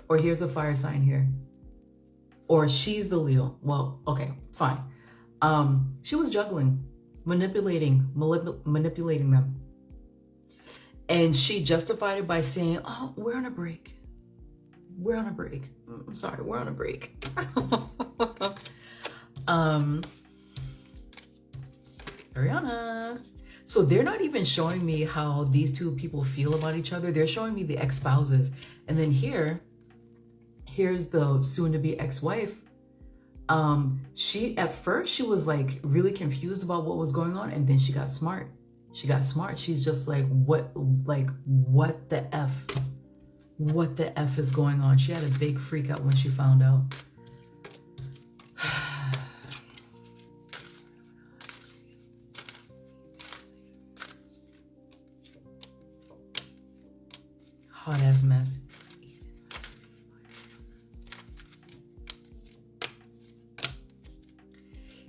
Or here's a fire sign here. Or she's the Leo. Well, okay, fine. She was juggling, manipulating them. And she justified it by saying, oh, we're on a break. We're on a break. I'm sorry, we're on a break. Ariana. So they're not even showing me how these 2 people feel about each other. They're showing me the ex-spouses. And then here's the soon-to-be ex-wife. At first she was like really confused about what was going on, and then she got smart. She's just like, what the F? What the F is going on? She had a big freak out when she found out. Hot ass mess.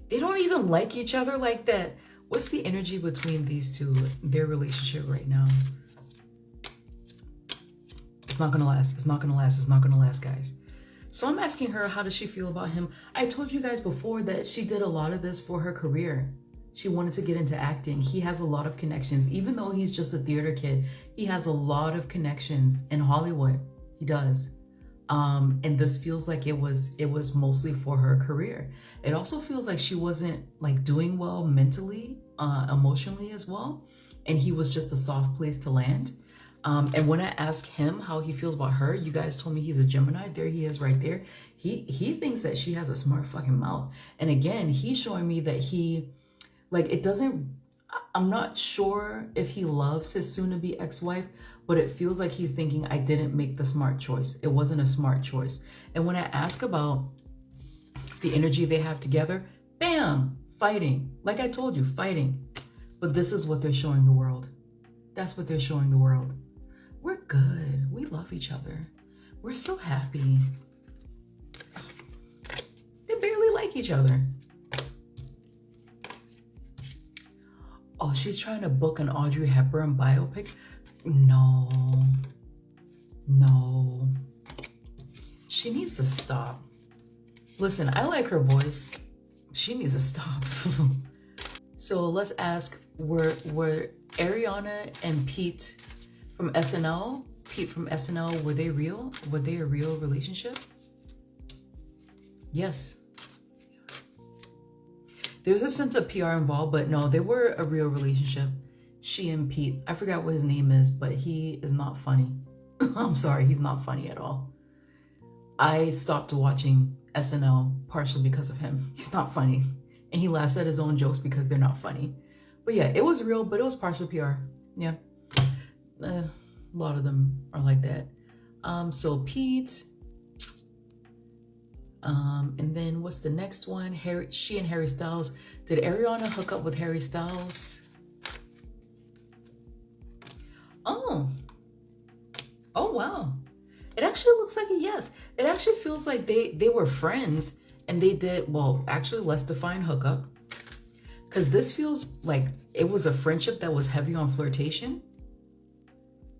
They don't even like each other like that. What's the energy between these two, their relationship right now? It's not gonna last. It's not gonna last. It's not gonna last, guys. So I'm asking her, how does she feel about him? I told you guys before that she did a lot of this for her career. She wanted to get into acting. He has a lot of connections. Even though he's just a theater kid, he has a lot of connections in Hollywood. He does. And this feels like it was mostly for her career. It also feels like she wasn't like doing well mentally, emotionally as well. And he was just a soft place to land. And when I ask him how he feels about her, you guys told me he's a Gemini. There he is right there. He thinks that she has a smart fucking mouth. And again, he's showing me that he, like, it doesn't, I'm not sure if he loves his soon-to-be ex-wife, but it feels like he's thinking, I didn't make the smart choice. It wasn't a smart choice. And when I ask about the energy they have together, bam, fighting. Like I told you, fighting. But this is what they're showing the world. That's what they're showing the world. We're good. We love each other. We're so happy. They barely like each other. Oh, she's trying to book an Audrey Hepburn biopic? No. No. She needs to stop. Listen, I like her voice. She needs to stop. So let's ask, were Ariana and Pete from SNL, were they real? Were they a real relationship? Yes. There's a sense of PR involved, but no, they were a real relationship. She and Pete, I forgot what his name is, but he is not funny. I'm sorry, he's not funny at all. I stopped watching SNL partially because of him. He's not funny. And he laughs at his own jokes because they're not funny. But yeah, it was real, but it was partial PR. Yeah. A lot of them are like that. So Pete. And then what's the next one? She and Harry Styles. Did Ariana hook up with Harry Styles? Oh. Oh, wow. It actually looks like a yes. It actually feels like they were friends and they did, well, actually, let's define hookup. Because this feels like it was a friendship that was heavy on flirtation.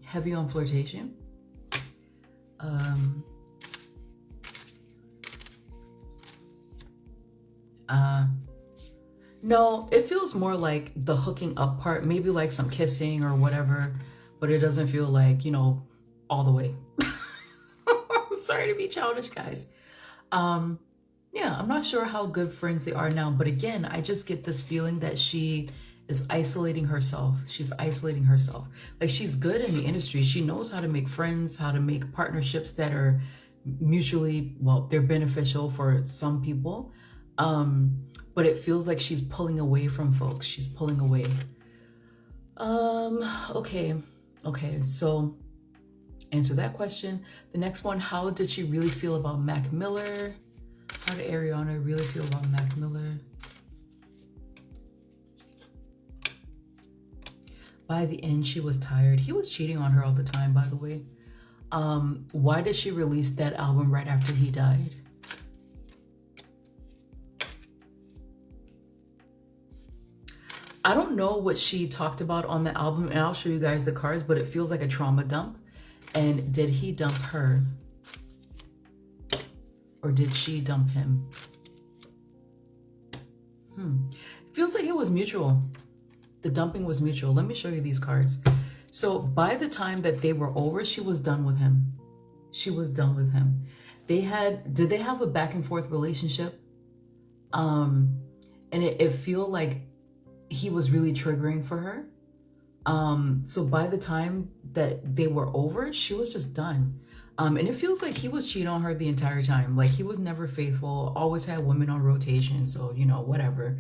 Heavy on flirtation. No, it feels more like the hooking up part, maybe like some kissing or whatever, but it doesn't feel like, you know, all the way. Sorry to be childish, guys. Yeah, I'm not sure how good friends they are now, but again, I just get this feeling that she is isolating herself. She's isolating herself. Like, she's good in the industry. She knows how to make friends, how to make partnerships that are mutually, well, they're beneficial for some people. But it feels like she's pulling away from folks. She's pulling away. Okay, so answer that question. The next one, how did she really feel about Mac Miller? How did Ariana really feel about Mac Miller? By the end, she was tired. He was cheating on her all the time, by the way. Why did she release that album right after he died? I don't know what she talked about on the album, and I'll show you guys the cards, but it feels like a trauma dump. And did he dump her? Or did she dump him? Feels like it was mutual. The dumping was mutual. Let me show you these cards. So by the time that they were over, she was done with him. She was done with him. Did they have a back and forth relationship? And it feel like he was really triggering for her. So by the time that they were over, she was just done. And it feels like he was cheating on her the entire time. Like, he was never faithful, always had women on rotation. So, you know, whatever.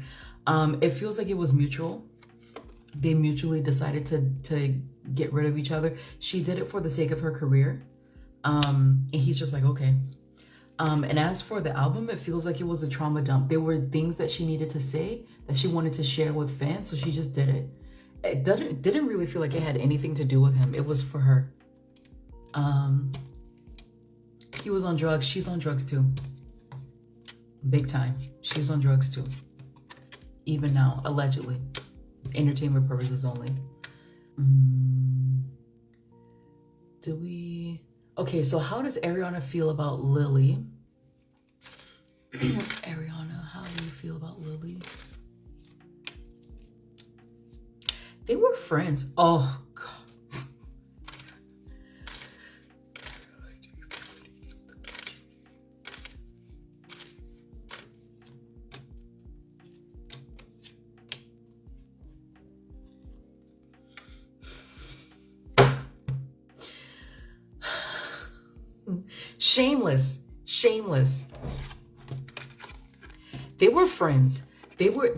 It feels like it was mutual. They mutually decided to get rid of each other. She did it for the sake of her career. And he's just like, okay. And as for the album, it feels like it was a trauma dump. There were things that she needed to say that she wanted to share with fans, so she just did it. It didn't really feel like it had anything to do with him. It was for her. He was on drugs. She's on drugs too. Big time. She's on drugs too. Even now, allegedly. Entertainment purposes only. Mm, do we... Okay, so how does Ariana feel about Lily? Ariana, how do you feel about Lily? They were friends. Oh, God. Shameless. Shameless. They were friends. They were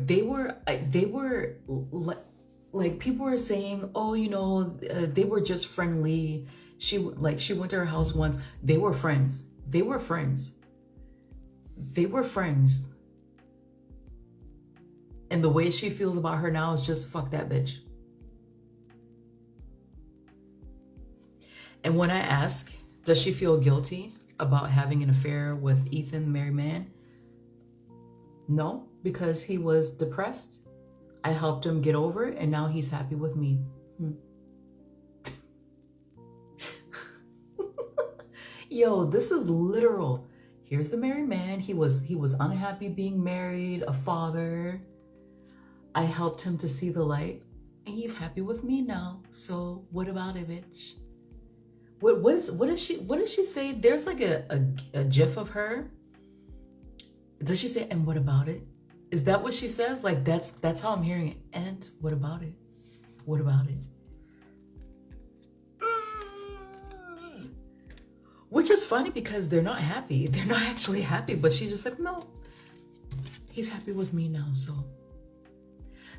like people were saying, oh, you know, they were just friendly. She went to her house once. They were friends. They were friends. They were friends. And the way she feels about her now is just fuck that bitch. And when I ask, does she feel guilty about having an affair with Ethan, the married man? No, because he was depressed. I helped him get over it, and now he's happy with me. Yo, this is literal. Here's the married man. He was unhappy being married, a father. I helped him to see the light, and he's happy with me now. So what about it, bitch? What does she say? There's like a gif of her. Does she say, and what about it? Is that what she says? Like that's how I'm hearing it. And what about it? What about it? Which is funny because they're not happy. They're not actually happy, but she's just like, no, he's happy with me now. So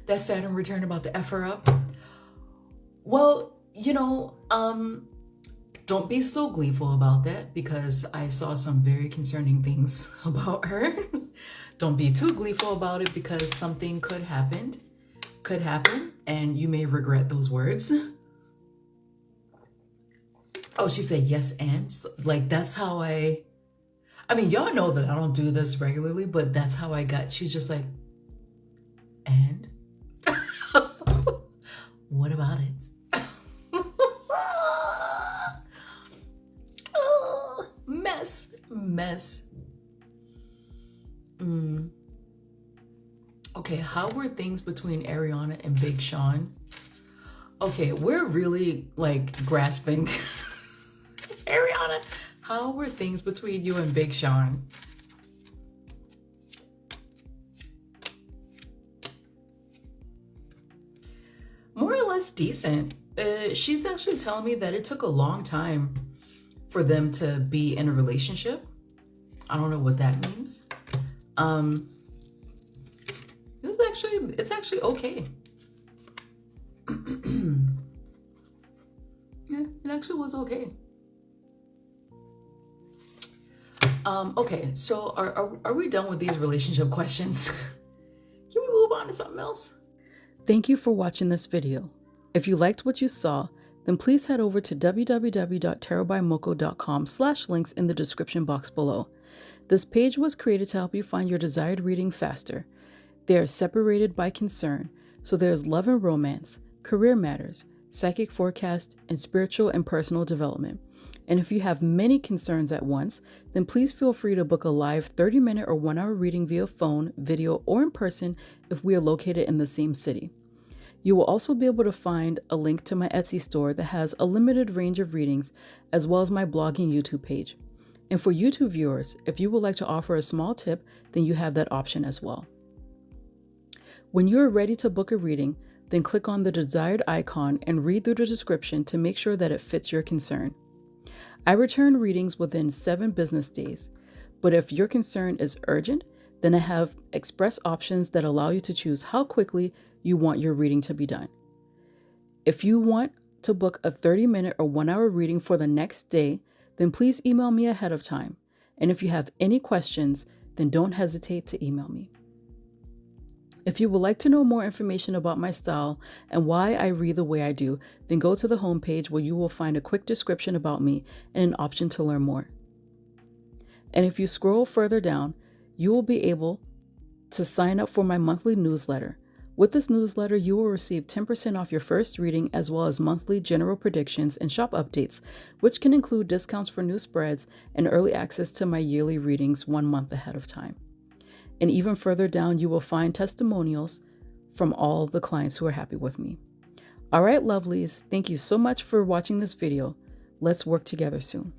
that Saturn return about to F her up. Well, you know, don't be so gleeful about that because I saw some very concerning things about her. Don't be too gleeful about it because something could happen, and you may regret those words. Oh, she said yes and? Like, that's how I mean, y'all know that I don't do this regularly, but that's how I got. She's just like, and? What about it? Oh, mess. Okay, how were things between Ariana and Big Sean? Okay, we're really like grasping. Ariana, how were things between you and Big Sean? More or less decent. She's actually telling me that it took a long time for them to be in a relationship. I don't know what that means. It's actually okay. Yeah, it actually was okay. Okay, so are we done with these relationship questions? Can we move on to something else? Thank you for watching this video. If you liked what you saw, then please head over to www.tarobymoco.com/links in the description box below. This page was created to help you find your desired reading faster. They are separated by concern, so there's love and romance, career matters, psychic forecast, and spiritual and personal development. And if you have many concerns at once, then please feel free to book a live 30-minute or 1-hour reading via phone, video, or in person if we are located in the same city. You will also be able to find a link to my Etsy store that has a limited range of readings, as well as my blog and YouTube page. And for YouTube viewers, if you would like to offer a small tip, then you have that option as well. When you are ready to book a reading, then click on the desired icon and read through the description to make sure that it fits your concern. I return readings within 7 business days, but if your concern is urgent, then I have express options that allow you to choose how quickly you want your reading to be done. If you want to book a 30-minute or 1-hour reading for the next day, then please email me ahead of time. And if you have any questions, then don't hesitate to email me. If you would like to know more information about my style and why I read the way I do, then go to the homepage where you will find a quick description about me and an option to learn more. And if you scroll further down, you will be able to sign up for my monthly newsletter, With this newsletter, you will receive 10% off your first reading, as well as monthly general predictions and shop updates, which can include discounts for new spreads and early access to my yearly readings 1 month ahead of time. And even further down, you will find testimonials from all the clients who are happy with me. All right, lovelies, thank you so much for watching this video. Let's work together soon.